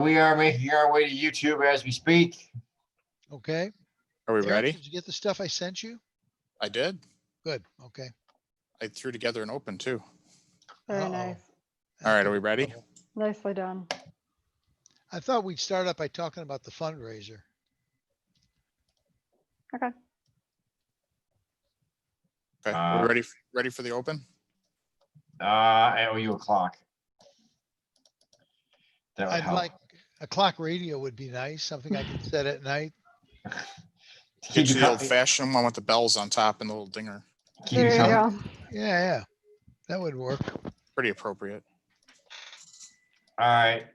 We are making our way to YouTube as we speak. Okay. Are we Eric, ready? Did you get the stuff I sent you? I did. Good. Okay. I threw together an open too. Very Uh-oh. nice. All right, are we ready? Nicely done. I thought we'd start up by talking about the fundraiser. Okay. Okay, are we ready for the open? I owe you a clock. That would I'd help. like a clock radio would be nice, something I can set at night. Get you the old fashioned one with the bells on top and the little dinger. There you go. Yeah, that would work. Pretty appropriate. All right,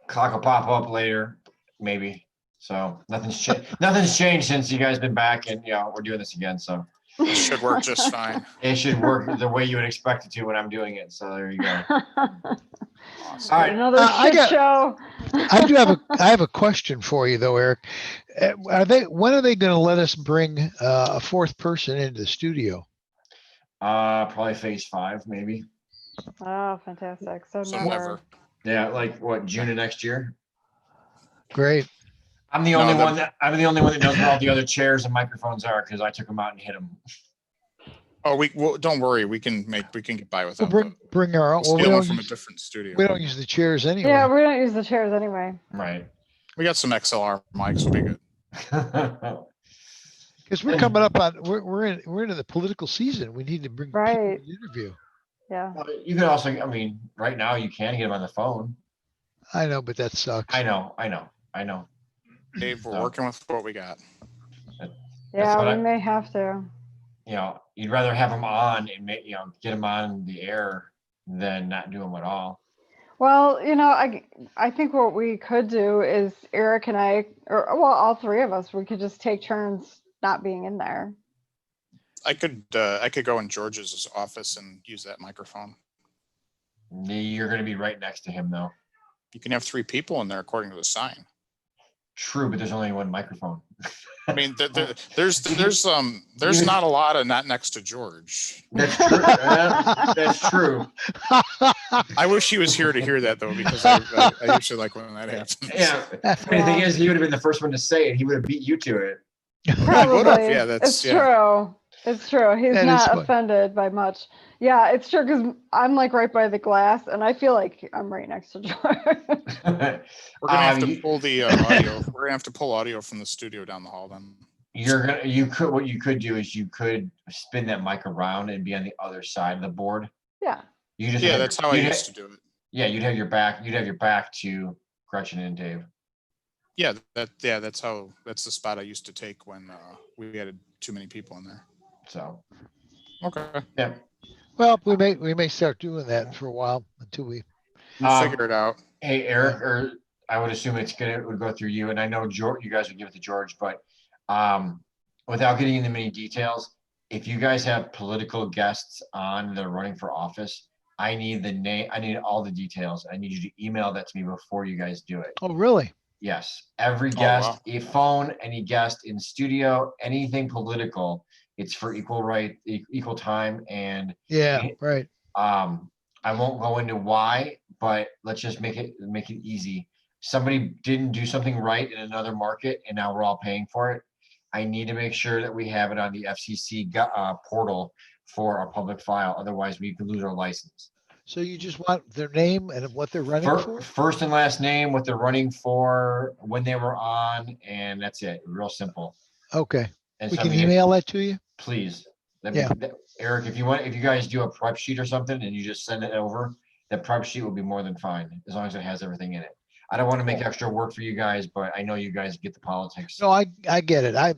clock will pop up later, maybe. So nothing's changed. Nothing's changed since you guys been back, and we're doing this again. So it should work just fine. It should work the way you would expect it to when I'm doing it. So there you go. Awesome. All right, Another shit show. I have a question for you though, Eric. When are they going to let us bring a fourth person into the studio? Probably phase 5, maybe. Oh, fantastic. So never. Yeah, like what, June of next year? Great. I'm the only one that knows where all the other chairs and microphones are because I took them out and hit them. Oh, don't worry. We can get by with them. Bring our own. We'll steal them from a different studio. We don't use the chairs anyway. Yeah, we don't use the chairs anyway. Right. We got some XLR mics. We'll be good. Because we're coming up on we're into the political season. We need to bring people to the interview. Yeah. Well, you can also, right now you can get them on the phone. I know, but that sucks. I know. Dave, we're working with what we got. Yeah, we may have to. You'd rather have them on and get them on the air than not do them at all. Well, I think what we could do is Eric and I, or all three of us, we could just take turns not being in there. I could go in George's office and use that microphone. You're going to be right next to him, though. You can have 3 people in there according to the sign. True, but there's only one microphone. I mean, there's not a lot of not next to George. That's true. That's true. I wish he was here to hear that though, because I usually like when that happens. Yeah. The thing is, he would have been the first one to say it. He would have beat you to it. Probably. Yeah, that's true. It's true. He's That not offended by much. Yeah, it's true because I'm like right by the glass, and I feel like I'm right next to George. We're gonna have to pull the audio. We're gonna have to pull audio from the studio down the hall. Then what you could do is you could spin that mic around and be on the other side of the board. Yeah. That's how I used to do it. Yeah, you'd have your back to Gretchen and Dave. Yeah, that's the spot I used to take when we had too many people in there. So. Okay. Yeah. Well, we may start doing that for a while until we figure it out. Hey, Eric, or I would assume it would go through you, and I know George, you guys would give it to George, but without getting into many details, if you guys have political guests on that are running for office, I need the name. I need all the details. I need you to email that to me before you guys do it. Oh, really? Yes. Every guest, wow. a phone, any guest in studio, anything political. It's for equal time, and right. I won't go into why, but let's just make it easy. Somebody didn't do something right in another market, and now we're all paying for it. I need to make sure that we have it on the FCC portal for our public file. Otherwise, we could lose our license. So you just want their name and what they're running for? First and last name, what they're running for, when they were on, and that's it. Real simple. Okay. And we can email that to you? Please. Yeah. Eric, if you guys do a prep sheet or something and you just send it over, the prep sheet will be more than fine, as long as it has everything in it. I don't want to make extra work for you guys, but I know you guys get the politics. No, I get it.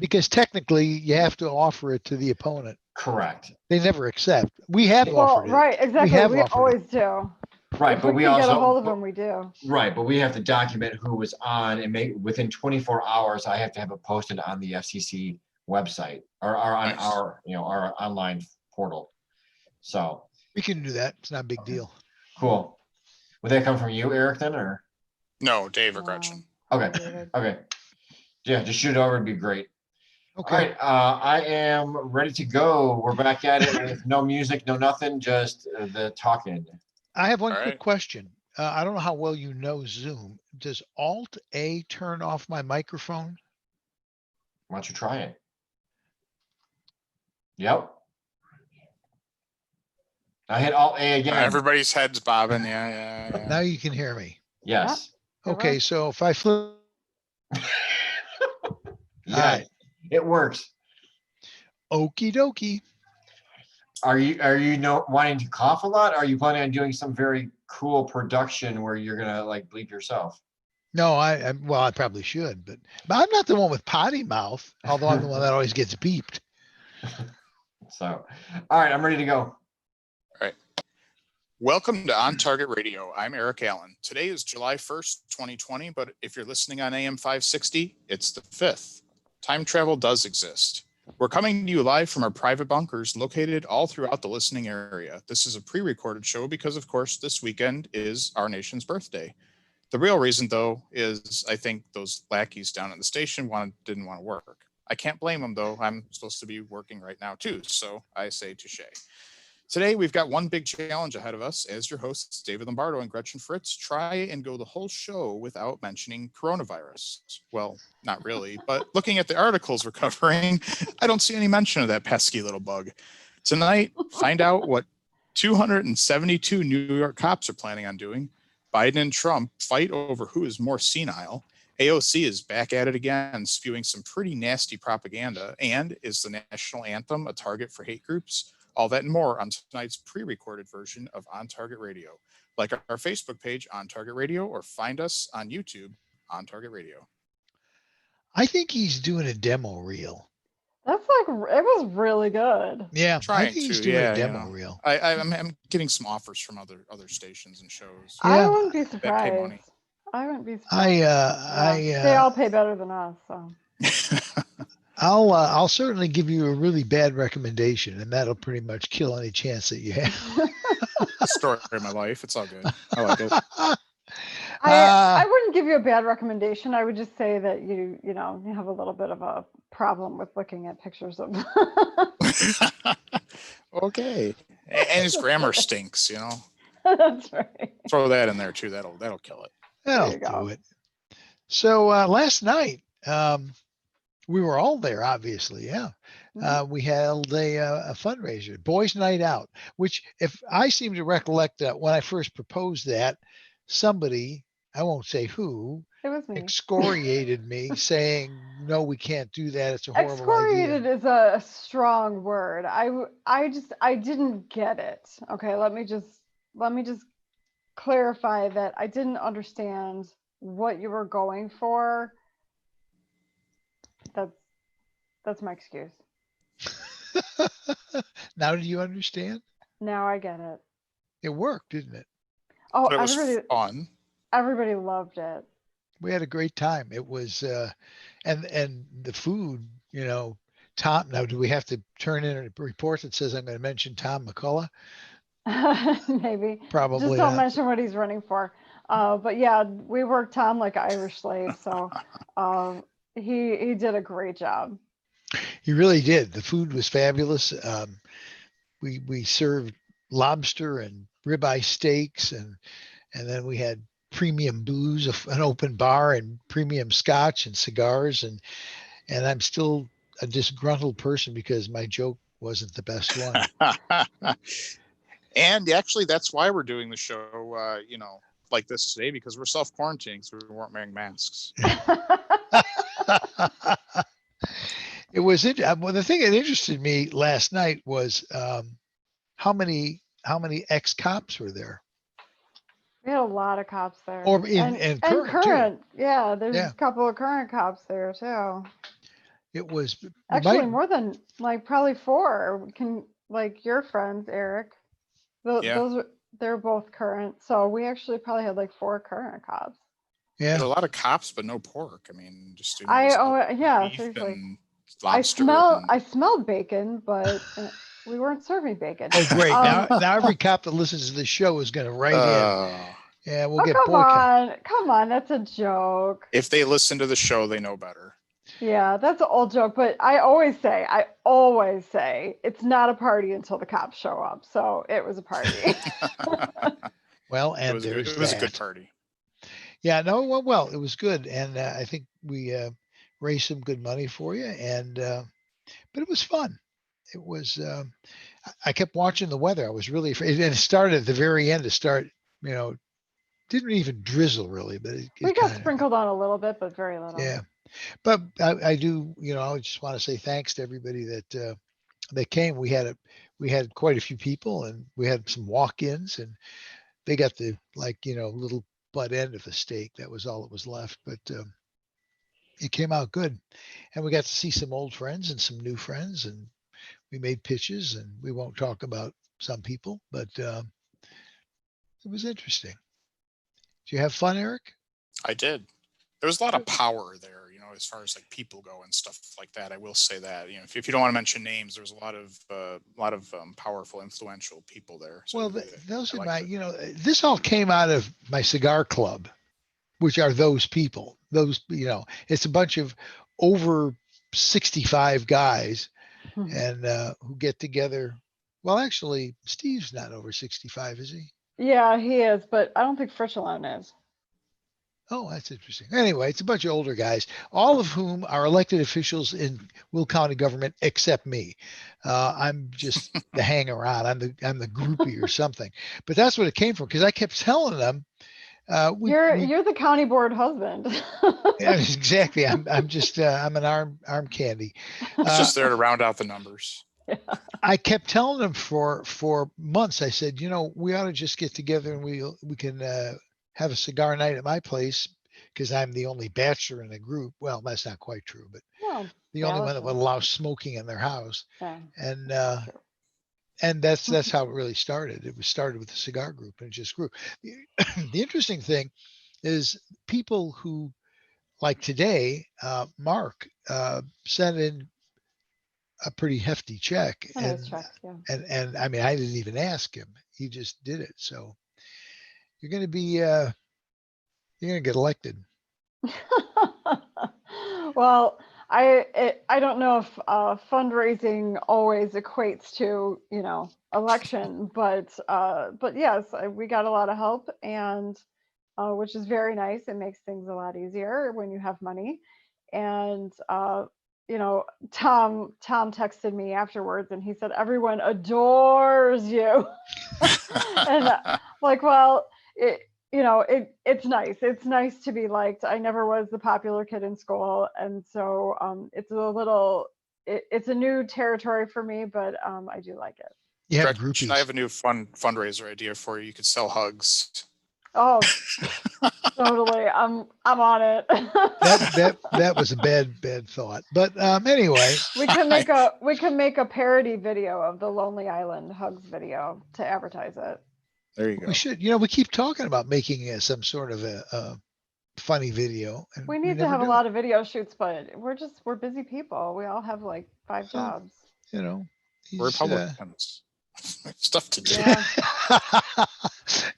Because technically you have to offer it to the opponent. Correct. They never accept. We have offered it. Right, exactly. We always do. Right, but we also get a hold of them. We do. Right, but we have to document who was on, and within 24 hours. I have to have it posted on the FCC website or on our online portal. So we can do that. It's not a big deal. Cool. Would that come from you, Eric, then, or no, Dave or Gretchen? Okay. Yeah, just shoot it over. It'd be great. Okay. All right, I am ready to go. We're back at it with no music, no nothing, just the talking. I have one quick question. I don't know how well you know Zoom. does Alt A turn off my microphone? Why don't you try it? Yep. I hit Alt A again. Everybody's heads bobbing. Yeah. Now you can hear me. Yes. It Okay, works. so if I flip, Yeah, it works. okie dokie. Are you wanting to cough a lot? Or are you planning on doing some very cool production where you're gonna like bleep yourself? No, well, I probably should, but I'm not the one with potty mouth, although I'm the one that always gets beeped. So, all right, I'm ready to go. Welcome to On Target Radio. I'm Eric Allen. Today is July 1st, 2020, but if you're listening on AM 560, it's the 5th. Time travel does exist. We're coming to you live from our private bunkers located all throughout the listening area. This is a pre-recorded show because, of course, this weekend is our nation's birthday. The real reason, though, is I think those lackeys down at the station didn't want to work. I can't blame them, though. I'm supposed to be working right now, too, so I say touche. Today, we've got one big challenge ahead of us. As your hosts, David Lombardo and Gretchen Fritz, try and go the whole show without mentioning coronavirus. Well, not really, but looking at the articles we're covering, I don't see any mention of that pesky little bug. Tonight, find out what 272 New York cops are planning on doing. Biden and Trump fight over who is more senile. AOC is back at it again, spewing some pretty nasty propaganda. And is the national anthem a target for hate groups? All that and more on tonight's pre-recorded version of On Target Radio. Like our Facebook page, On Target Radio, or find us on YouTube, On Target Radio. I think he's doing a demo reel. That's like, it was really good. Yeah, I Trying think he's to, doing yeah, a demo you know. reel. I'm getting some offers from other stations and shows. Yeah. I wouldn't be That pay money. surprised. I wouldn't be surprised. They I all pay better than us, so. I'll certainly give you a really bad recommendation, and that'll pretty much kill any chance that you have. Story of my life. It's all good. I like it. I wouldn't give you a bad recommendation. I would just say that you have a little bit of a problem with looking at pictures of. Okay. And his grammar stinks, you know. That's right. Throw that in there too. That'll kill it. That'll you go. do it. So last night, we were all there, obviously. Yeah. We held a fundraiser, Boys Night Out, which, if I seem to recollect that when I first proposed that, somebody, I won't say who, It was me. excoriated me saying, no, we can't do that. It's a horrible Excoriated idea. is a strong word. I didn't get it. Okay, let me just clarify that I didn't understand what you were going for. That's my excuse. Now do you understand? Now I get it. It worked, didn't it? Oh, But it was fun. everybody loved it. We had a great time. It was, and the food, Tom, now do we have to turn in a report that says I'm going to mention Tom McCullough? Maybe. Probably Just don't not. mention what he's running for. But yeah, we worked Tom like an Irish slave. So he did a great job. He really did. The food was fabulous. We served lobster and ribeye steaks, and then we had premium booze, an open bar, and premium scotch and cigars, and I'm still a disgruntled person because my joke wasn't the best one. And actually, that's why we're doing the show, like this today, because we're self-quarantining, so we weren't wearing masks. It was well, the thing that interested me last night was how many ex-cops were there? We had a lot of cops there. Or and current too. Yeah, there's Yeah. a couple of current cops there too. It was Actually more than probably 4. Like your friends, Eric. Yeah. They're both current. So we actually probably had like 4 current cops. Yeah. A lot of cops, but no pork. I mean, just yeah, seriously. I smelled bacon, but we weren't serving bacon. Oh, great. Now every cop that listens to the show is going to write in. Yeah, we'll get boycotted. Come on, that's a joke. If they listen to the show, they know better. Yeah, that's an old joke, but I always say it's not a party until the cops show up. So it was a party. Well, and it was a good party. Yeah, no, well, it was good. And I think we raised some good money for you. And, but it was fun. It was, I kept watching the weather. I was really afraid. And it started at the very end to start, you know, didn't even drizzle really, but We it got kind of, sprinkled on a little bit, but very little. yeah. But I do, you know, I just want to say thanks to everybody that came. We had quite a few people, and we had some walk-ins, and they got the, like, you know, little butt end of the steak. That was all that was left, but it came out good, and we got to see some old friends and some new friends, and we made pitches, and we won't talk about some people, but it was interesting. Did you have fun, Eric? I did. There was a lot of power there, as far as like people go and stuff like that. I will say that, if you don't want to mention names, there was a lot of powerful, influential people there. So Well, those I are liked my, it. this all came out of my cigar club, which are those people. Those, it's a bunch of over 65 guys and who get together. Well, actually, Steve's not over 65, is he? Yeah, he is, but I don't think Fritz is. Oh, that's interesting. Anyway, it's a bunch of older guys, all of whom are elected officials in Will County government, except me. I'm just the hang around. I'm the groupie or something. But that's what it came from, because I kept telling them, You're the county board husband. yeah, exactly. I'm just I'm an arm candy. It's just there to round out the numbers. Yeah. I kept telling them for months. I said, we ought to just get together and we can have a cigar night at my place, because I'm the only bachelor in the group. Well, that's not quite true, but Well, the yeah, only one that's that would true. allow smoking in their house. Yeah, And that's true. and that's how it really started. It was started with the cigar group, and it just grew. The interesting thing is people who, like today, Mark sent in a pretty hefty check, A nice check, yeah. and I mean, I didn't even ask him; he just did it. So you're going to be you're going to get elected. Well, I don't know if fundraising always equates to election, but yes, we got a lot of help, and which is very nice. It makes things a lot easier when you have money, and Tom texted me afterwards, and he said everyone adores you, and like, well, it's nice. It's nice to be liked. I never was the popular kid in school, and so it's a new territory for me, but I do like it. You have Gretchen, I have groupies. a new fun fundraiser idea for you. You could sell hugs. Oh, totally. I'm on it. That was a bad thought. But anyway, we can make a parody video of the Lonely Island hugs video to advertise it. There you go. we should. We keep talking about making some sort of a funny video, and We we need to never have a do. lot of video shoots, but we're busy people. We all have like 5 Well, jobs. We're He's Republicans. Stuff to do. Yeah,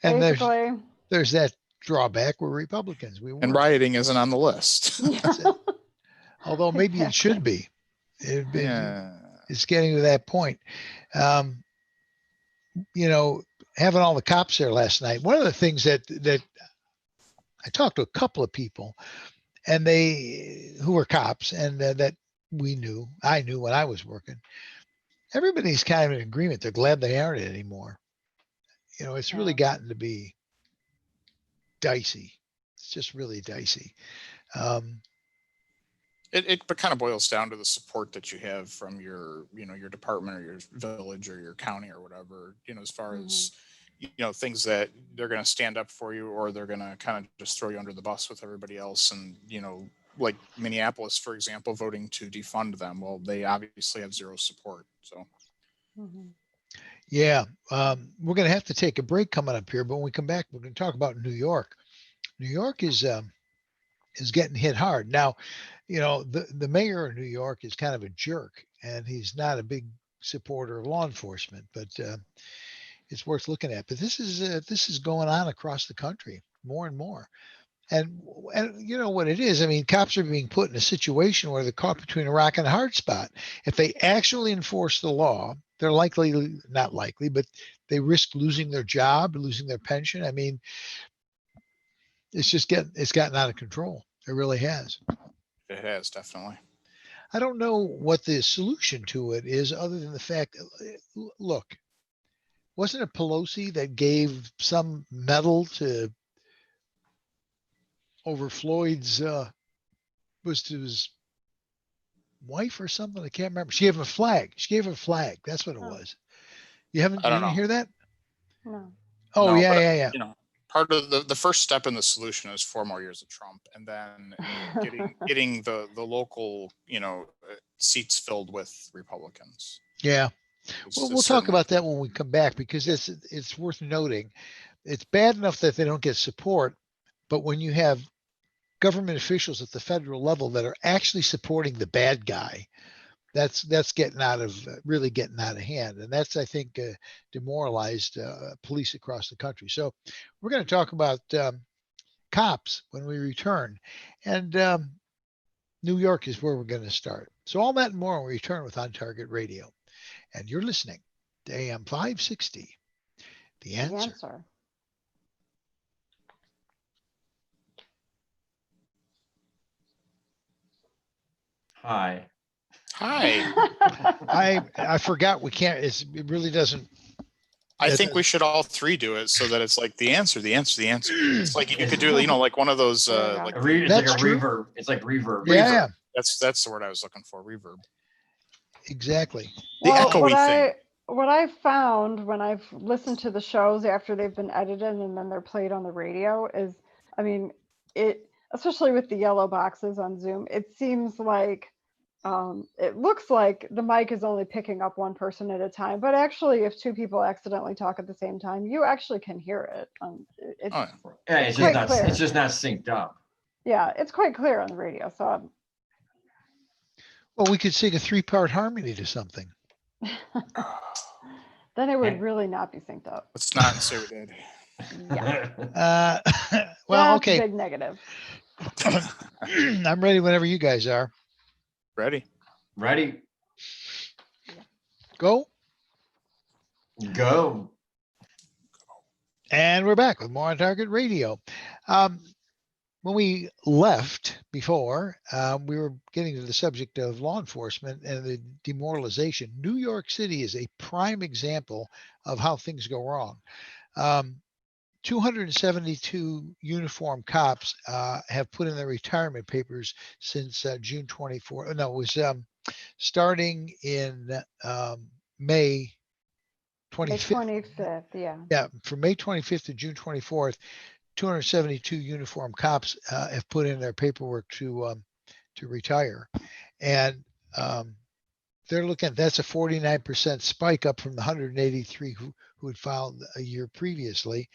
and basically. there's that drawback. We're Republicans. We And weren't. rioting isn't on the list. That's it. Although maybe it should Exactly. be. Yeah. It's getting to that point. Um, having all the cops there last night. One of the things that I talked to a couple of people, and they who were cops, and that I knew when I was working. Everybody's kind of in agreement. They're glad they aren't anymore. It's really Yeah. gotten to be dicey. It's just really dicey. Um, It kind of boils down to the support that you have from your department or your village or your county or whatever, as far as, things that they're going to stand up for you, or they're going to kind of just throw you under the bus with everybody else. And, like Minneapolis, for example, voting to defund them. Well, they obviously have zero support. So. Mhm. yeah, we're going to have to take a break coming up here, but when we come back, we're going to talk about New York. New York is getting hit hard now. The mayor of New York is kind of a jerk, and he's not a big supporter of law enforcement, but it's worth looking at. But this is going on across the country more and more. And you know what it is? I mean, cops are being put in a situation where they're caught between a rock and a hard spot. If they actually enforce the law, they're not likely, but they risk losing their job, losing their pension. I mean, it's gotten out of control. It really has. It has, definitely. I don't know what the solution to it is other than the fact, look, wasn't it Pelosi that gave some medal to over Floyd's, was to his wife or something? I can't remember. She gave him a flag. She gave him a flag. That's what it Oh. was. I You don't didn't know. hear that? No. Oh, No, yeah, but, yeah, yeah. You know, part of the first step in the solution is 4 more years of Trump, and then getting the local, seats filled with Republicans. Yeah. Well, we'll talk Certainly. about that when we come back because it's worth noting. It's bad enough that they don't get support, but when you have government officials at the federal level that are actually supporting the bad guy, that's really getting out of hand, and that's I think demoralized police across the country. So we're going to talk about cops when we return, and New York is where we're going to start. So all that and more when we return with On Target Radio, and you're listening to AM 560. The The answer. answer. Hi. Hi. I forgot we can't. It really doesn't. I think we should all three do it so that it's like the answer, the answer, the answer. It's like you could do, like one of those, There you go. like It's like That's a true. reverb. It's like reverb. Yeah, reverb. yeah, That's the word I was looking for. Reverb. exactly. The Well, echoey thing. what I found when I've listened to the shows after they've been edited and then they're played on the radio is, I mean, it, especially with the yellow boxes on Zoom, it seems like it looks like the mic is only picking up one person at a time, but actually if two people accidentally talk at the same time, you actually can hear it. It's, Oh, Yeah, It's quite clear. it's just not synced up. yeah, it's quite clear on the radio. So Well, we could sing a 3-part harmony to something. then it would And- really not be synced up. let's not say we did. Yeah. Well, That's a okay. big negative. I'm ready whenever you guys are. Ready? Ready? Go. Go. And we're back with more On Target Radio. When we left before, we were getting to the subject of law enforcement and the demoralization. New York City is a prime example of how things go wrong. 272 uniformed cops have put in their retirement papers since June 24th. No, it was starting in May 25th. May 25th, yeah. Yeah, from May 25th to June 24th, 272 uniformed cops have put in their paperwork to retire, and they're looking. That's a 49% spike up from the 183 who had filed a year previously.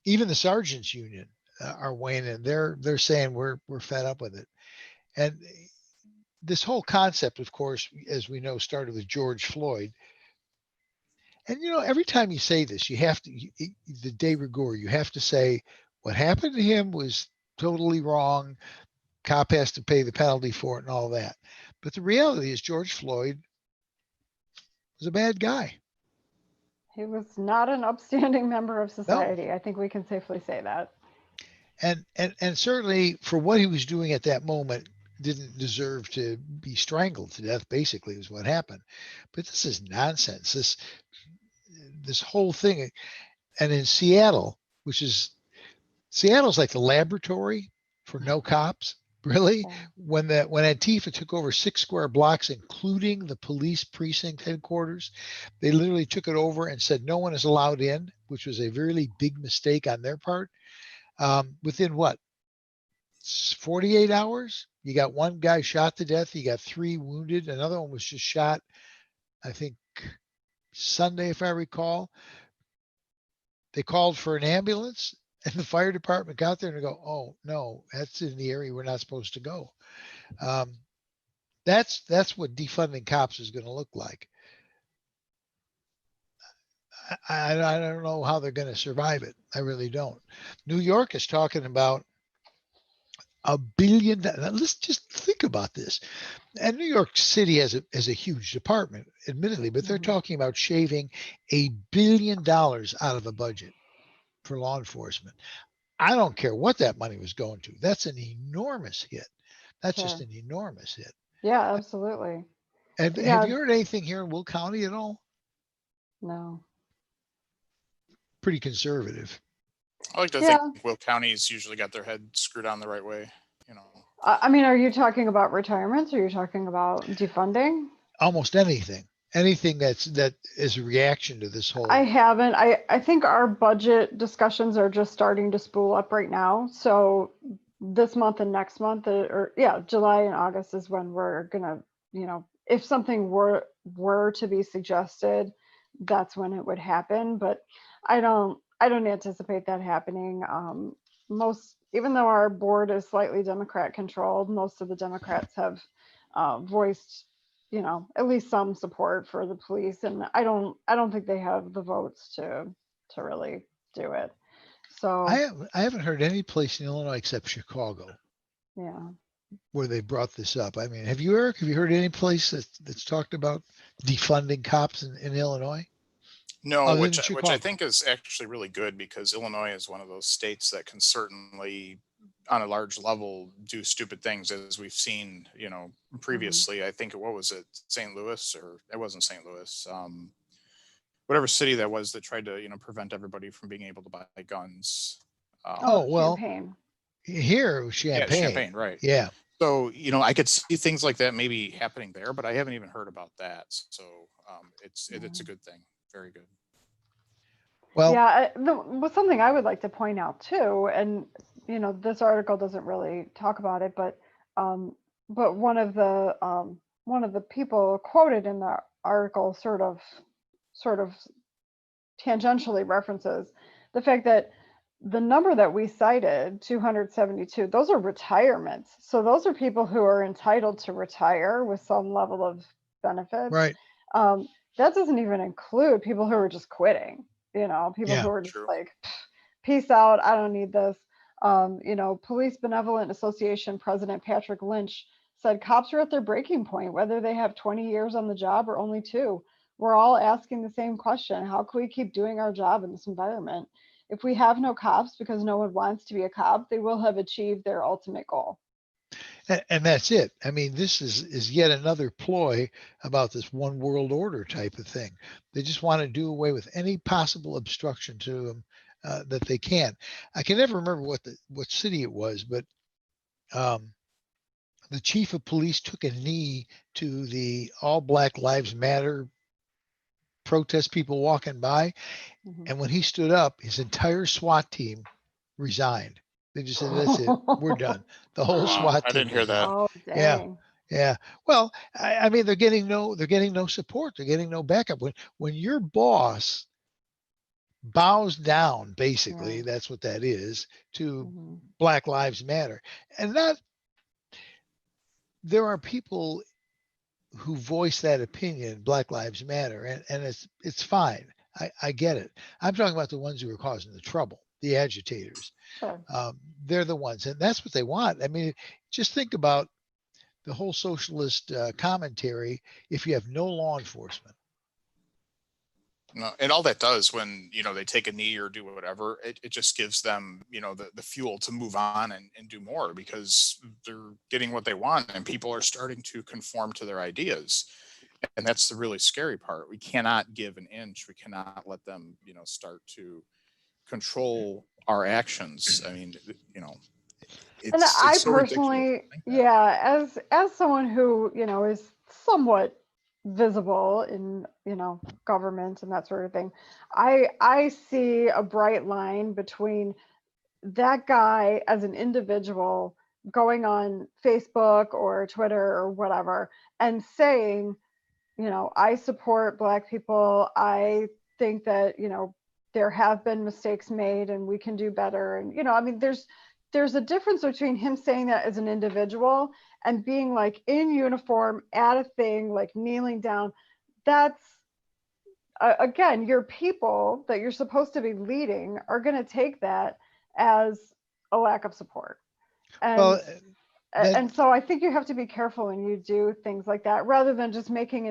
Even the sergeants union are weighing in. They're saying we're fed up with it, and this whole concept, of course, as we know, started with George Floyd. And every time you say this, you have to the de rigueur. You have to say what happened to him was totally wrong. Cop has to pay the penalty for it and all that. But the reality is George Floyd was a bad guy. He was not an upstanding member of society. No. I think we can safely say that. And certainly for what he was doing at that moment, didn't deserve to be strangled to death, basically, is what happened. But this is nonsense. This whole thing. And in Seattle, Seattle's like the laboratory for no cops, really. Yeah. When Antifa took over 6 square blocks, including the police precinct headquarters, they literally took it over and said no one is allowed in, which was a really big mistake on their part. Within 48 hours, you got 1 guy shot to death. You got 3 wounded. Another one was just shot, I think, Sunday, if I recall. They called for an ambulance, and the fire department got there and go, oh, no, that's in the area we're not supposed to go. That's what defunding cops is going to look like. I don't know how they're going to survive it. I really don't. New York is talking about $1 billion. Let's just think about this. And New York City has a huge department, admittedly, but they're talking about shaving $1 billion out of a budget for law enforcement. I don't care what that money was going to. That's an enormous hit. That's just Sure. an enormous hit. Yeah, absolutely. And have Yeah, you heard anything here in Will County at all? no. Pretty conservative. I like to think Yeah. Will County's usually got their head screwed on the right way, you know. I mean, are you talking about retirements or are you talking about defunding? Almost anything that is a reaction to this whole. I haven't. I think our budget discussions are just starting to spool up right now. So this month and next month, or yeah, July and August is when we're gonna, if something were to be suggested, that's when it would happen. But I don't anticipate that happening. Even though our board is slightly Democrat controlled, most of the Democrats have voiced at least some support for the police, and I don't think they have the votes to really do it. So I haven't heard any place in Illinois except Chicago yeah. where they brought this up. I mean, have you, Eric? Have you heard any place that's talked about defunding cops in Illinois? No, Other than which I Chicago. think is actually really good because Illinois is one of those states that can certainly, on a large level, do stupid things as we've seen, previously. I think what was it, St. Louis, or it wasn't St. Louis, whatever city that was that tried to, prevent everybody from being able to buy guns. Oh, well, Champagne. here, Yeah, Champagne. Champagne, right. Yeah. So, I could see things like that maybe happening there, but I haven't even heard about that. So it's a good thing. Very good. Well, Yeah, was something I would like to point out too, and this article doesn't really talk about it, but one of the people quoted in the article sort of tangentially references the fact that the number that we cited, 272, those are retirements. So those are people who are entitled to retire with some level of benefits. right. That doesn't even include people who are just quitting, people Yeah. who are just True. like, peace out, I don't need this. Police Benevolent Association President Patrick Lynch said cops are at their breaking point, whether they have 20 years on the job or only 2. We're all asking the same question. How can we keep doing our job in this environment? If we have no cops because no one wants to be a cop, they will have achieved their ultimate goal. And that's it. I mean, this is yet another ploy about this one world order type of thing. They just want to do away with any possible obstruction to them that they can. I can never remember what city it was, but the chief of police took a knee to the All Black Lives Matter protest people walking by. Mhm. And when he stood up, his entire SWAT team resigned. They just said, "That's it, we're done." The whole Wow, SWAT I team didn't hear that. resigned. Oh, Yeah, dang. yeah. Well, I mean, they're getting no support. They're getting no backup. When your boss bows down, basically, Yeah. that's what that is, to Mhm. Black Lives Matter, and that there are people who voice that opinion, Black Lives Matter, and it's fine. I get it. I'm talking about the ones who are causing the trouble, the agitators. Sure. They're the ones, and that's what they want. I mean, just think about the whole socialist commentary. If you have no law enforcement, No, and all that does when, they take a knee or do whatever, it just gives them, the fuel to move on and do more because they're getting what they want and people are starting to conform to their ideas. And that's the really scary part. We cannot give an inch. We cannot let them, start to control our actions. I mean, And it's I so ridiculous to personally, think that. yeah, as someone who, is somewhat visible in, government and that sort of thing, I see a bright line between that guy as an individual going on Facebook or Twitter or whatever and saying, I support Black people. I think that, there have been mistakes made and we can do better. And, I mean, there's a difference between him saying that as an individual and being like in uniform at a thing, like kneeling down. That's, again, your people that you're supposed to be leading are going to take that as a lack of support. And well, and so I think you have to be careful when you do things like that, rather than just making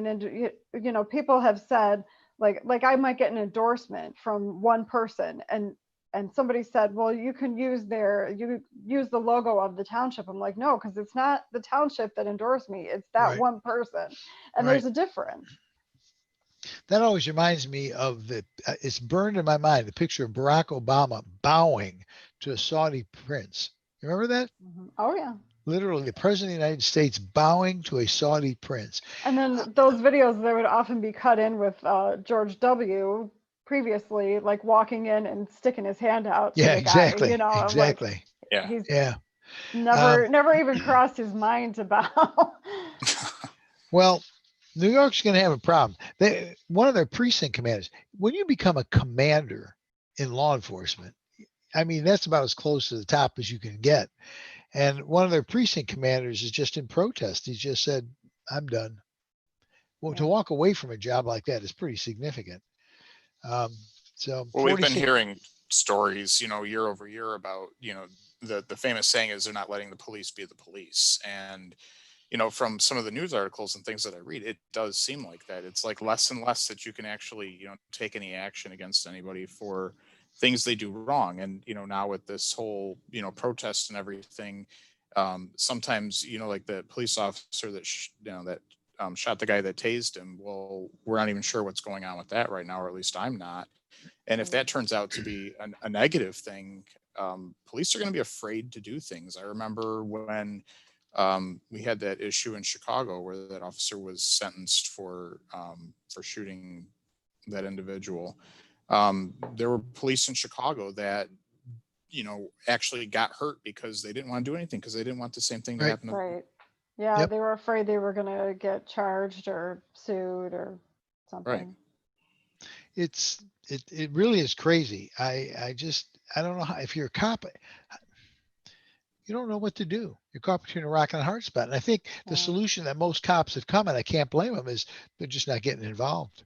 people have said like I might get an endorsement from one person, and and somebody said, well, you can use the logo of the township. I'm like, no, because it's not the township that endorsed me. It's that Right. one person. And Right. there's a difference. That always reminds me of it's burned in my mind, the picture of Barack Obama bowing to a Saudi prince. You remember that? Oh, yeah. Literally, the president of the United States bowing to a Saudi prince. And then those videos, they would often be cut in with George W. previously, like walking in and sticking his hand out to Yeah, the guy, exactly. you know, Exactly. Yeah. he's Yeah. never even crossed his mind to bow. Well, New York's going to have a problem. One of their precinct commanders, when you become a commander in law enforcement, I mean, that's about as close to the top as you can get. And one of their precinct commanders is just in protest. He just said, I'm done. Well, to walk away from a job like that is pretty significant. So Well, we've been 46 hearing stories, year over year about, the famous saying is they're not letting the police be the police. And, from some of the news articles and things that I read, it does seem like that. It's like less and less that you can actually, take any action against anybody for things they do wrong. And, now with this whole, protest and everything, sometimes, like the police officer that, shot the guy that tased him. Well, we're not even sure what's going on with that right now, or at least I'm not. And if that turns out to be a negative thing, police are going to be afraid to do things. I remember when we had that issue in Chicago where that officer was sentenced for shooting that individual. There were police in Chicago that, actually got hurt because they didn't want to do anything because they didn't want the same thing to Right. happen to Right. Yeah, Yep. they were afraid they were going to get charged or sued or something. it really is crazy. I don't know how, if you're a cop, you don't know what to do. You're caught between a rock and a hard spot. And I think the Yeah. solution that most cops have come, and I can't blame them, is they're just not getting involved.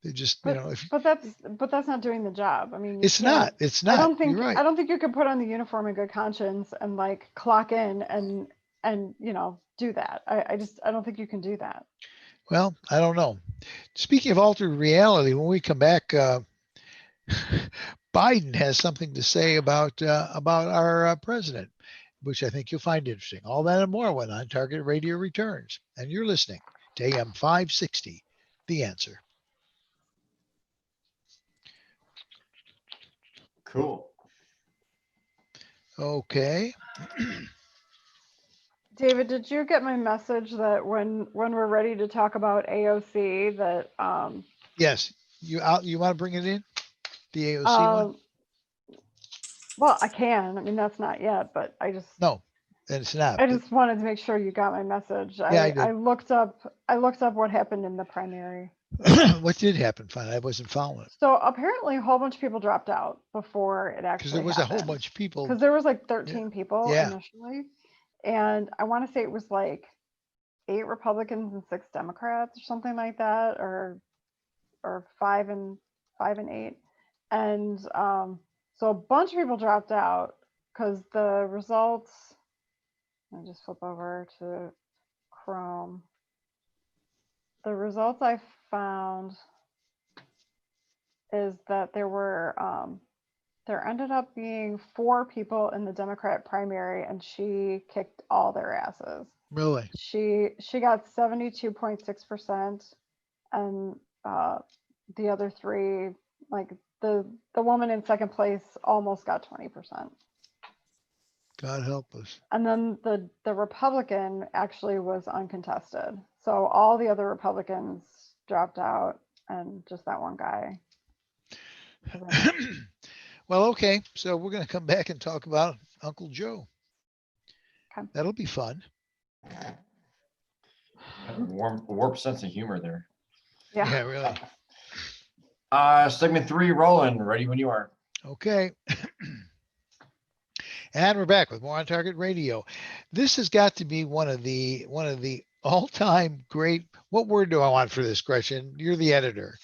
They just, But that's not doing the job. I mean, you it's can't. not, I don't think you're right. I don't think you could put on the uniform in good conscience and like clock in and do that. I don't think you can do that. Well, I don't know. Speaking of altered reality, when we come back, Biden has something to say about our president, which I think you'll find interesting. All that and more when On Target Radio returns. And you're listening to AM 560, The Answer. Cool. Okay. David, did you get my message that when we're ready to talk about AOC that Yes. You want to bring it in? The AOC one? well, I can. I mean, that's not yet, but No, and it's not. I just wanted to make sure you got my message. Yeah, I did. I looked up what happened in the primary. What did happen? Fine. I wasn't following it. So apparently a whole bunch of people dropped out before it actually Because there was a whole bunch of people. Because there was like 13 people Yeah. initially. And I want to say it was like 8 Republicans and 6 Democrats or something like that, or 5 and 8. And so a bunch of people dropped out because the results, let me just flip over to Chrome. The results I found is that there ended up being 4 people in the Democrat primary, and she kicked all their asses. Really? She got 72.6%, and the other 3, like the woman in second place, almost got 20%. God help us. And then the Republican actually was uncontested. So all the other Republicans dropped out, and just that one guy. Well, okay. So we're going to come back and talk about Uncle Joe. Okay. That'll be fun. Warped sense of humor there. Yeah. Really. Segment 3, Roland, ready when you are. Okay. And we're back with more On Target Radio. This has got to be one of the all-time great. What word do I want for this, Gretchen? You're the editor.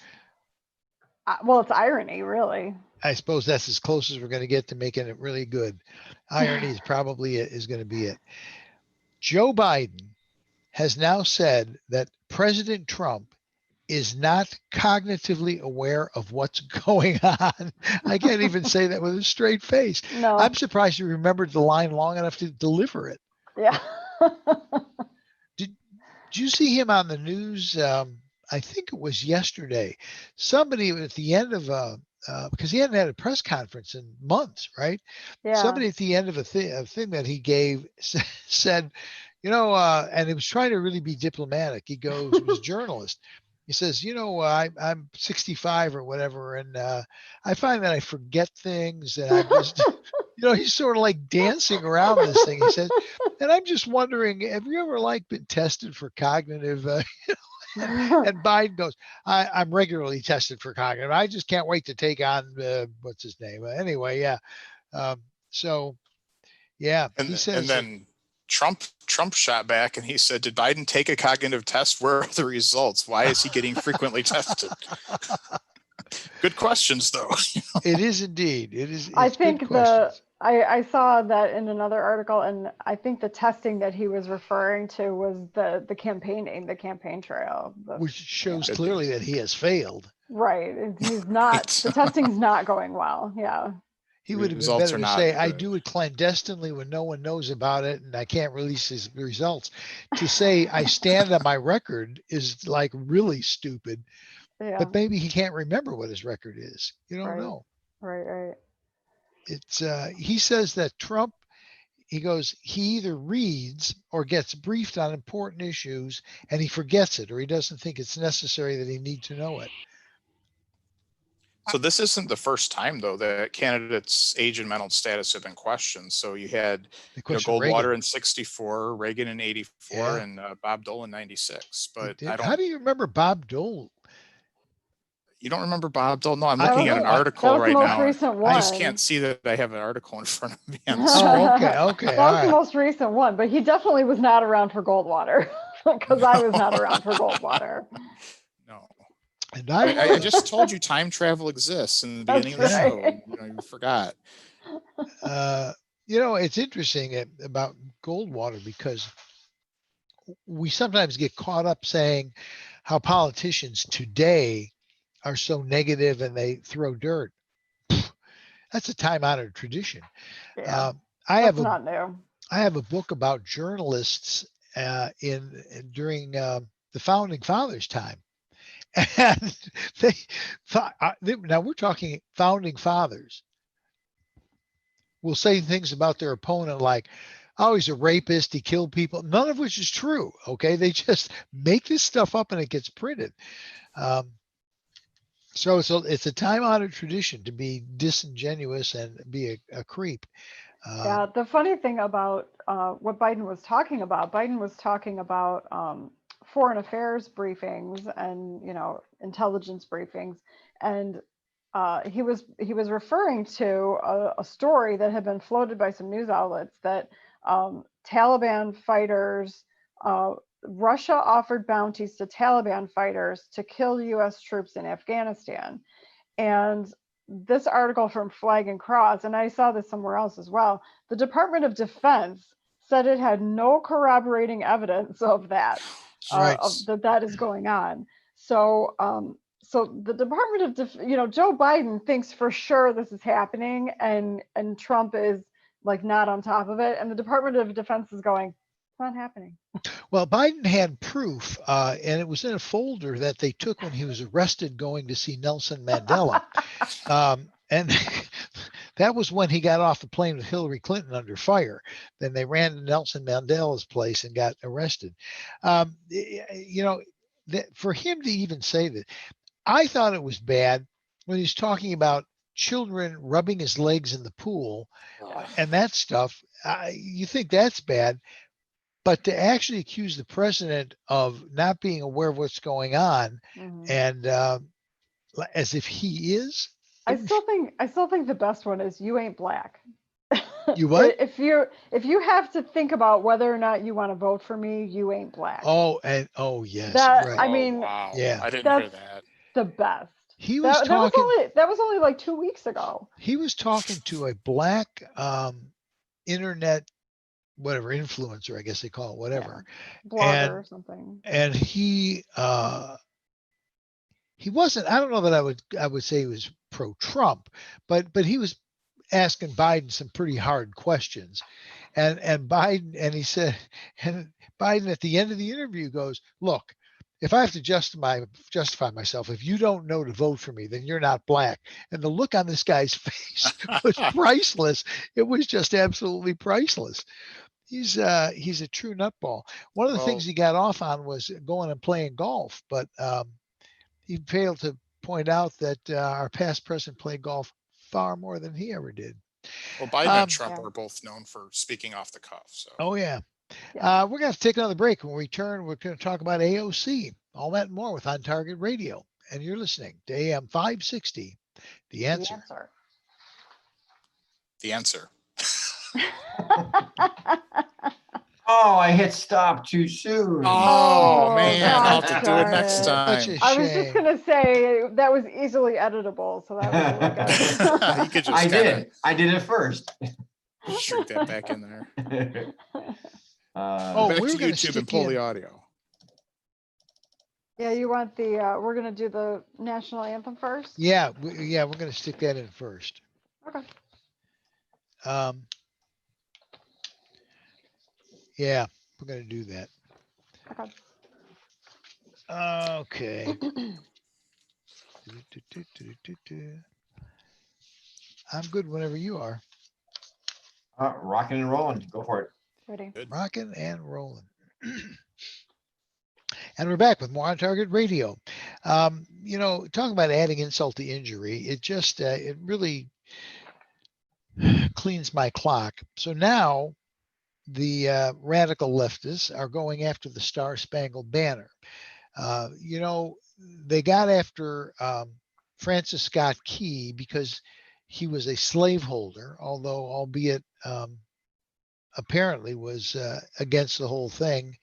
Well, it's irony, really. I suppose that's as close as we're going to get to making it really good. Irony is probably is going to be it. Joe Biden has now said that President Trump is not cognitively aware of what's going on. I can't even say that with a straight face. No. I'm surprised you remembered the line long enough to deliver it. Yeah. Did you see him on the news? I think it was yesterday. Somebody at the end of because he hadn't had a press conference in months, right? Yeah. Somebody at the end of a thing that he gave said, and he was trying to really be diplomatic. He goes, he was a journalist. He says, I'm 65 or whatever, and I find that I forget things, and I'm just, he's sort of like dancing around this thing. He says, and I'm just wondering, have you ever been tested for cognitive? And Biden goes, I'm regularly tested for cognitive. I just can't wait to take on what's his name. Anyway, yeah. So, yeah, he says. And then Trump shot back and he said, "Did Biden take a cognitive test? Where are the results? Why is he getting frequently tested?" Good questions, though. It is indeed. It is. I think I saw that in another article, and I think the testing that he was referring to was the campaign trail, which shows clearly that he has failed. Right. He's not. The testing's not going well. Yeah. He would have been better to say, I do it clandestinely when no one knows about it and I can't release his results. To say I stand on my record is really stupid. Yeah. But maybe he can't remember what his record is. You don't know. Right. It's he says that Trump, he goes, he either reads or gets briefed on important issues and he forgets it, or he doesn't think it's necessary that he need to know it. So this isn't the first time, though, that candidates' age and mental status have been questioned. So you had Goldwater in 64, Reagan in 84, and Bob Dole in 96. But how do you remember Bob Dole? You don't remember Bob Dole? No, I'm looking at an article right now. I just can't see that I have an article in front of me. Oh, okay. That was the most recent one, but he definitely was not around for Goldwater because I was not around for Goldwater. No. And I just told you time travel exists in the beginning of the show. You forgot. It's interesting about Goldwater because we sometimes get caught up saying how politicians today are so negative and they throw dirt. That's a time-honored tradition. Yeah, not new. I have a book about journalists during the Founding Fathers' time. And they thought, now we're talking Founding Fathers will say things about their opponent like, oh, he's a rapist, he killed people, none of which is true. Okay. They just make this stuff up and it gets printed. So it's a time-honored tradition to be disingenuous and be a creep. Yeah, the funny thing about what Biden was talking about foreign affairs briefings and intelligence briefings, and he was referring to a story that had been floated by some news outlets that Taliban fighters, Russia offered bounties to Taliban fighters to kill U.S. troops in Afghanistan, and this article from Flag and Cross, and I saw this somewhere else as well, the Department of Defense said it had no corroborating evidence of that. Right. That is going on. So the Department of Joe Biden thinks for sure this is happening, and Trump is not on top of it, and the Department of Defense is going, it's not happening. Well, Biden had proof, and it was in a folder that they took when he was arrested going to see Nelson Mandela, and that was when he got off the plane with Hillary Clinton under fire. Then they ran to Nelson Mandela's place and got arrested. For him to even say that, I thought it was bad when he's talking about children rubbing his legs in the pool and that stuff. You think that's bad, but to actually accuse the president of not being aware of what's going on, and as if he is. I still think the best one is you ain't black. You what? If you have to think about whether or not you want to vote for me, you ain't black. Yes. Right. I mean, wow. Yeah, I didn't hear that. The best. He was talking. That was only like 2 weeks ago. He was talking to a black internet, whatever, influencer, I guess they call it, whatever, blogger or something. And he he wasn't, I don't know that I would say he was pro-Trump, but he was asking Biden some pretty hard questions. And Biden, and he said, and Biden at the end of the interview goes, look, if I have to justify myself, if you don't know to vote for me, then you're not black. And the look on this guy's face was priceless. It was just absolutely priceless. He's a true nutball. One of the things he got off on was going and playing golf, but he failed to point out that our past president played golf far more than he ever did. Well, Biden and Trump are both known for speaking off the cuff. So. Oh, yeah. We're going to have to take another break. When we return, we're going to talk about AOC, all that and more with On Target Radio. And you're listening to AM 560, The Answer. The answer. Oh, I hit stop too soon. Oh man, I'll have to do it darn next it. time. I was just gonna say that was easily editable, so that was really good. You could just I did it first. Shoot that back in there. Back to we're going YouTube and pull the audio. Yeah, you want the? We're gonna do the national anthem first. Yeah, we're going to stick that in first. Okay. Yeah, we're going to do that. Okay. I'm good whenever you are. Rocking and rolling. Go for it. Ready. Rocking and rolling. And we're back with more On Target Radio. Talking about adding insult to injury, it just, it really cleans my clock. So now the radical leftists are going after the Star Spangled Banner. They got after Francis Scott Key because he was a slaveholder, although albeit apparently was against the whole thing,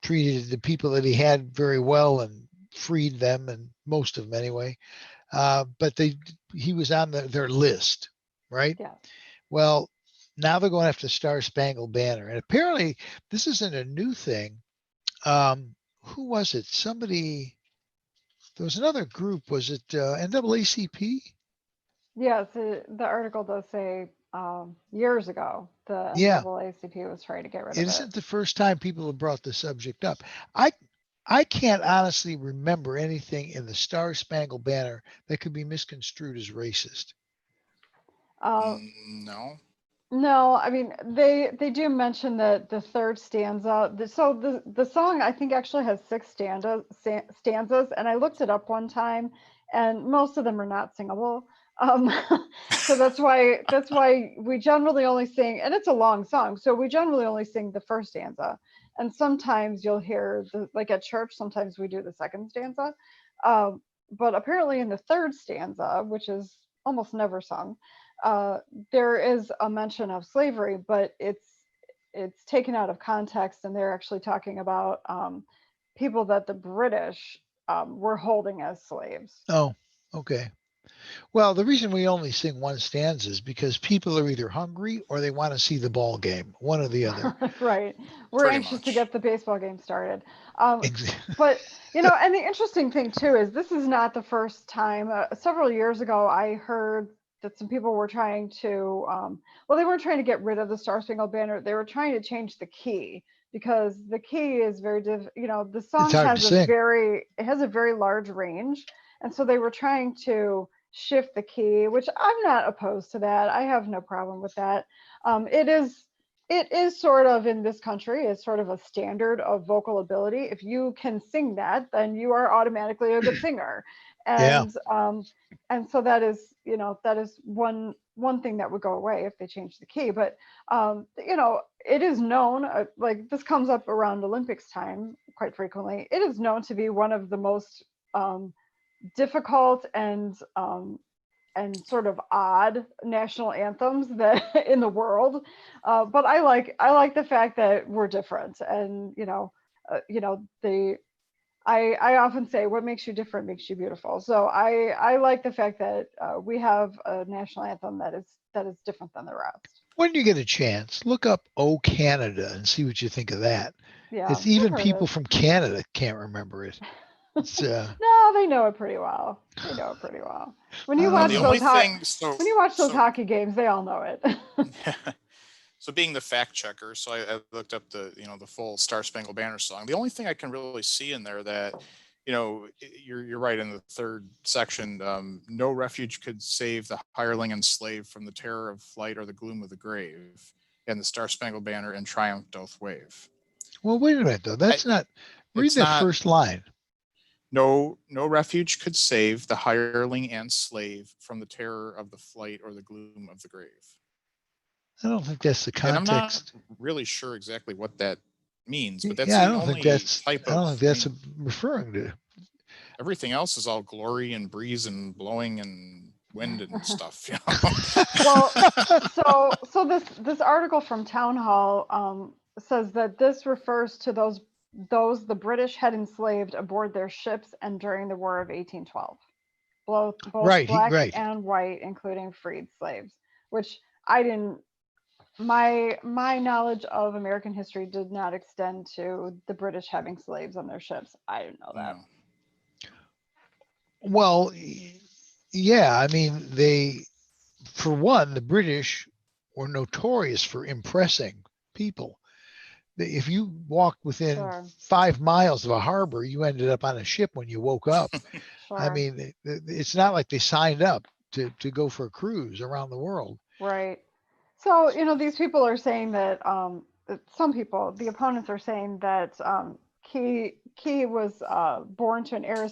treated the people that he had very well and freed them, and most of them anyway. But he was on their list, right? Yeah. Well, now they're going after the Star Spangled Banner. And apparently this isn't a new thing. Who was it? There was another group. Was it NAACP? Yes, the article does say years ago the NAACP was trying to get rid of it. It isn't the first time people have brought the subject up. I can't honestly remember anything in the Star Spangled Banner that could be misconstrued as racist. No. No, I mean they do mention that the third stanza. So the song I think actually has 6 stanzas, and I looked it up one time, and most of them are not singable. So that's why we generally only sing, and it's a long song, so we generally only sing the first stanza. And sometimes you'll hear like at church, sometimes we do the second stanza. But apparently in the third stanza, which is almost never sung, there is a mention of slavery, but it's taken out of context, and they're actually talking about people that the British were holding as slaves. Oh, okay. Well, the reason we only sing one stanza is because people are either hungry or they want to see the ball game, one or the other. Right. We're Pretty anxious much. to get the baseball game started. But, and the interesting thing too is this is not the first time. Several years ago, I heard that some people were trying to, they weren't trying to get rid of the Star Spangled Banner. They were trying to change the key, because the key is very, the song has a very large range. And so they were trying to shift the key, which I'm not opposed to that. I have no problem with that. It is sort of, in this country, is sort of a standard of vocal ability. If you can sing that, then you are automatically a good singer. And and so that is one thing that would go away if they change the key. But it is known, like this comes up around Olympics time quite frequently. It is known to be one of the most difficult and sort of odd national anthems that in the world, but I like the fact that we're different, and I often say what makes you different makes you beautiful. So I like the fact that we have a national anthem that is different than the rest. When you get a chance, look up "Oh Canada" and see what you think of that. Yeah, It's even people from Canada can't remember it. It's, no, Oh, they know it pretty well. They know it pretty well. When you Uh, watch The the only those thing, when you watch those so hockey games, they all know it. so being the fact checker, so I looked up the the full Star Spangled Banner song. The only thing I can really see in there that you're right in the third section. No refuge could save the hireling and slave from the terror of flight or the gloom of the grave, and the Star Spangled Banner in triumph doth wave. well, wait a minute though. That's not. Read It's that not. first line. No refuge could save the hireling and slave from the terror of the flight or the gloom of the grave. I don't think that's the And I'm not context. really sure exactly what that means, but that's Yeah, I the don't think only that's. type I don't of. think that's referring to. Everything else is all glory and breeze and blowing and wind and stuff. Well, so this article from Town Hall says that this refers to those the British had enslaved aboard their ships and during the War of 1812, both Right. black Right. and white, including freed slaves. Which I didn't. My knowledge of American history did not extend to the British having slaves on their ships. I didn't know that. No. Well, yeah. I mean, for one, the British were notorious for impressing people. If you walked within Sure. 5 miles of a harbor, you ended up on a ship when you woke up. I Sure. mean, it's not like they signed up to go for a cruise around the world. Right. So, these people are saying that some people, the opponents are saying that Key was born to an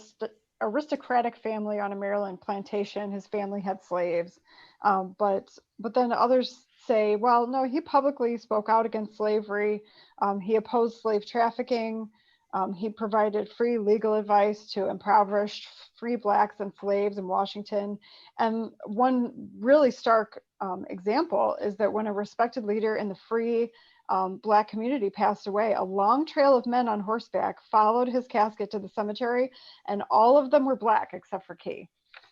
aristocratic family on a Maryland plantation. His family had slaves. But then others say, well, no, he publicly spoke out against slavery. He opposed slave trafficking. He provided free legal advice to impoverished free blacks and slaves in Washington. And one really stark example is that when a respected leader in the free black community passed away, a long trail of men on horseback followed his casket to the cemetery, and all of them were black except for Key.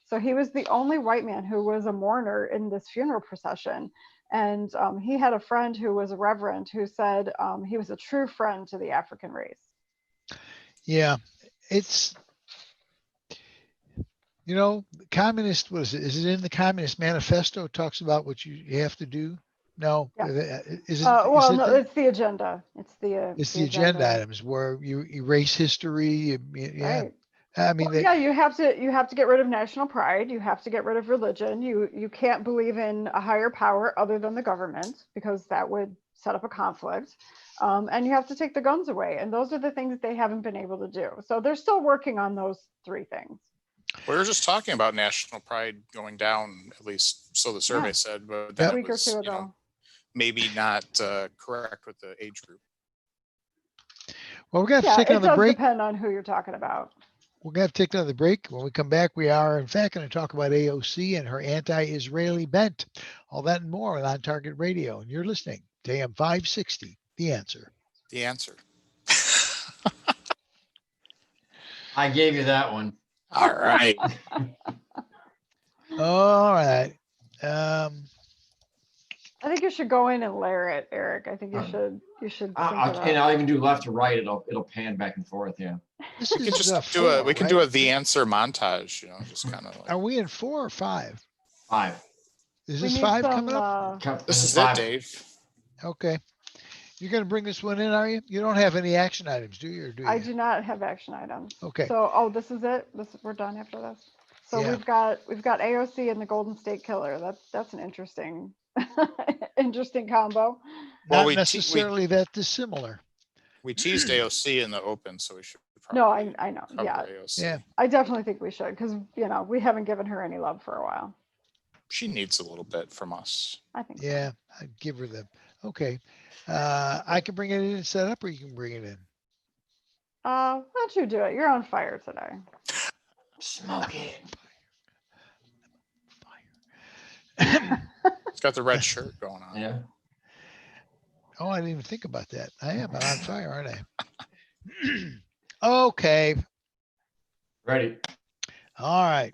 So he was the only white man who was a mourner in this funeral procession. And he had a friend who was a reverend who said he was a true friend to the African race. Yeah, it's communist. Is it in the Communist Manifesto? It talks about what you have to do. No, Yeah. is it? No, it's the agenda. It's the agenda items where you erase history. Yeah, Right. I mean, Well, yeah, you have to get rid of national pride. You have to get rid of religion. You can't believe in a higher power other than the government, because that would set up a conflict. And you have to take the guns away. And those are the things that they haven't been able to do. So they're still working on those three things. We were just talking about national pride going down, at least so the survey said, but that A week or was, two ago. maybe not correct with the age group. well, we're gonna have to take It another does break. depend on who you're talking about. We're gonna have to take another break. When we come back, we are in fact going to talk about AOC and her anti-Israeli bent. All that and more on Target Radio. And you're listening to AM 560. The Answer. The answer. I gave you that one. All right. All right. I think you should go in and layer it, Eric. I think you should. You should. And I'll even do left to right. It'll pan back and forth. Yeah. This We can is just do four, we can right? do a the answer montage, just kind of like. Are we in 4 or 5? 5. Is We this need 5 some, coming up? This is it, 5. Dave. Okay. You're going to bring this one in, are you? You don't have any action items, do you? Or do you? I do not have action items. Okay. So, this is it. We're done after this. So Yeah. we've got AOC and the Golden State Killer. That's an interesting combo. Well, Not we necessarily that dissimilar. We teased AOC in the open, so we should No, probably I know. cover Yeah, AOC. Yeah. I definitely think we should, because we haven't given her any love for a while. She needs a little bit from us. I think. So. Yeah. I'd give her the. Okay. I can bring it in and set up, or you can bring it in. Why don't you do it? You're on fire today. Smoke it. It's got the red shirt going on. Yeah. Oh, I didn't even think about that. I am on fire, aren't I? Okay. Ready. All right.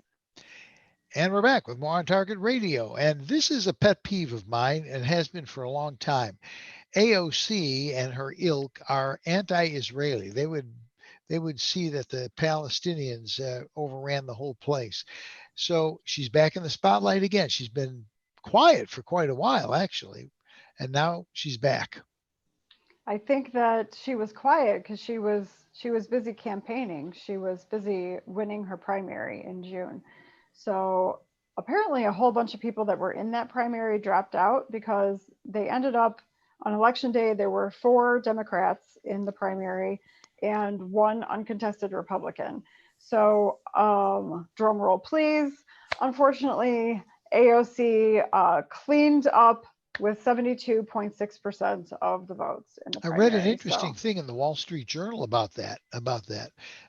And we're back with more on Target Radio. And this is a pet peeve of mine and has been for a long time. AOC and her ilk are anti-Israeli. They they would see that the Palestinians overran the whole place. So she's back in the spotlight again. She's been quiet for quite a while, actually, and now she's back. I think that she was quiet because she was busy campaigning. She was busy winning her primary in June. So apparently a whole bunch of people that were in that primary dropped out because they ended up on election day. There were 4 Democrats in the primary and 1 uncontested Republican. So drum roll, please. Unfortunately, AOC cleaned up with 72.6% of the votes in the I primary. read an interesting thing in the Wall Street Journal about that.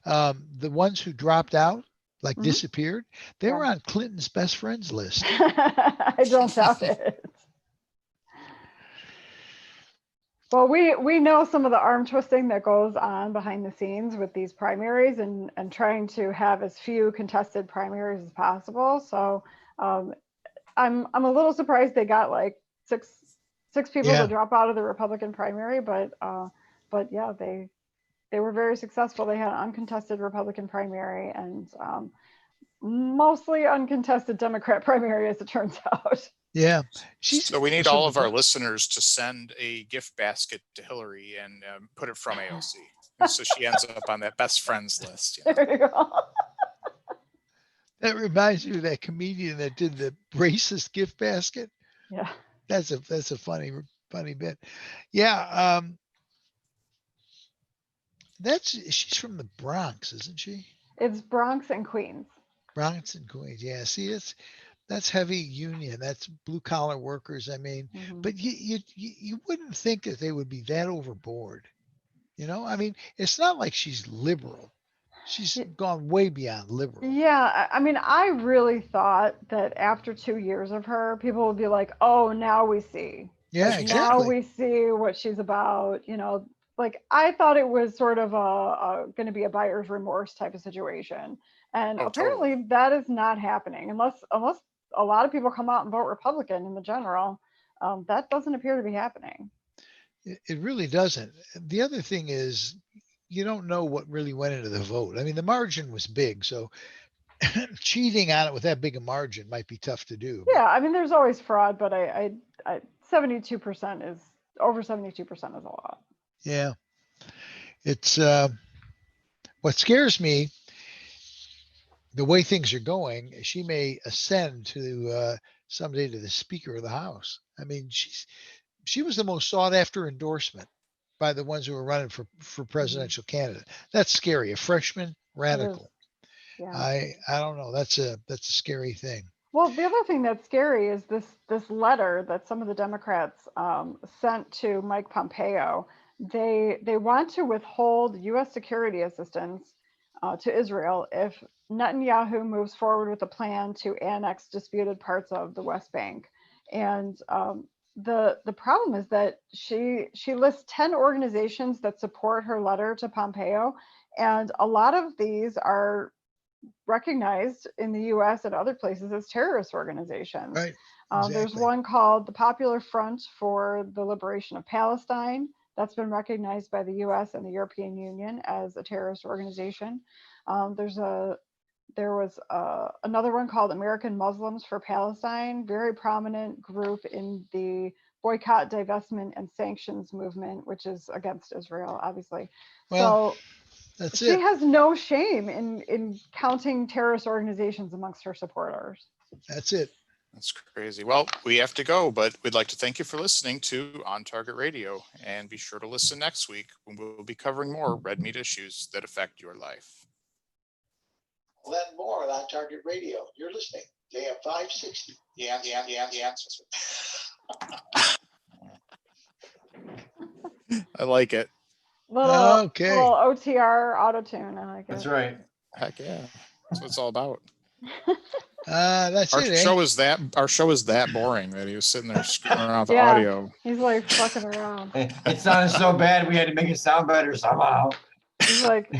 The ones who dropped out, like disappeared, they were on Clinton's best friends list. I don't doubt it. Well, we know some of the arm twisting that goes on behind the scenes with these primaries and trying to have as few contested primaries as possible. So I'm a little surprised they got like six people to drop out of the Republican primary, but yeah, they were very successful. They had an uncontested Republican primary and mostly uncontested Democrat primary, as it turns out. Yeah. So we need all of our listeners to send a gift basket to Hillary and put it from AOC. And so she ends up on that best friends list. Yeah. There you go. That reminds me of that comedian that did the racist gift basket. Yeah. That's a funny bit. Yeah. She's from the Bronx, isn't she? It's Bronx and Queens. Bronx and Queens. Yeah. See, that's heavy union. That's blue collar workers. I mean, but you wouldn't think that they would be that overboard. You know, I mean, it's not like she's liberal. She's gone way beyond liberal. Yeah, I mean, I really thought that after 2 years of her, people would be like, "Oh, now we see." Yeah, like, exactly. Now we see what she's about. You know, like I thought it was sort of going to be a buyer's remorse type of situation, and apparently that is not happening unless a lot of people come out and vote Republican in the general. That doesn't appear to be happening. It really doesn't. The other thing is, you don't know what really went into the vote. I mean, the margin was big, so cheating on it with that big a margin might be tough to do. Yeah, I mean, there's always fraud, but I 72% is over 72% is a lot. Yeah, it's what scares me. The way things are going, she may ascend to someday to the Speaker of the House. I mean, she was the most sought after endorsement by the ones who were running for presidential candidate. That's scary. A freshman radical. Yeah. I don't know. That's a scary thing. Well, the other thing that's scary is this letter that some of the Democrats sent to Mike Pompeo. They want to withhold U.S. security assistance to Israel if Netanyahu moves forward with a plan to annex disputed parts of the West Bank. And the problem is that she lists 10 organizations that support her letter to Pompeo, and a lot of these are recognized in the U.S. and other places as terrorist organizations. Right. Exactly. There's one called the Popular Front for the Liberation of Palestine that's been recognized by the U.S. and the European Union as a terrorist organization. There was another one called American Muslims for Palestine, very prominent group in the boycott, divestment, and sanctions movement, which is against Israel, obviously. Well, so she has no shame in counting terrorist organizations amongst her supporters. That's it. That's crazy. Well, we have to go, but we'd like to thank you for listening to On Target Radio, and be sure to listen next week when we'll be covering more red meat issues that affect your life. Well, then more on Target Radio. You're listening to AM 560. Yeah. I like it. Little OTR auto-tune. I like it. That's right. Heck yeah. That's what it's all about. That's Our it. show is that boring that he was sitting there screwing around with the audio. He's like fucking around. It sounded so bad we had to make it sound better somehow. He's like,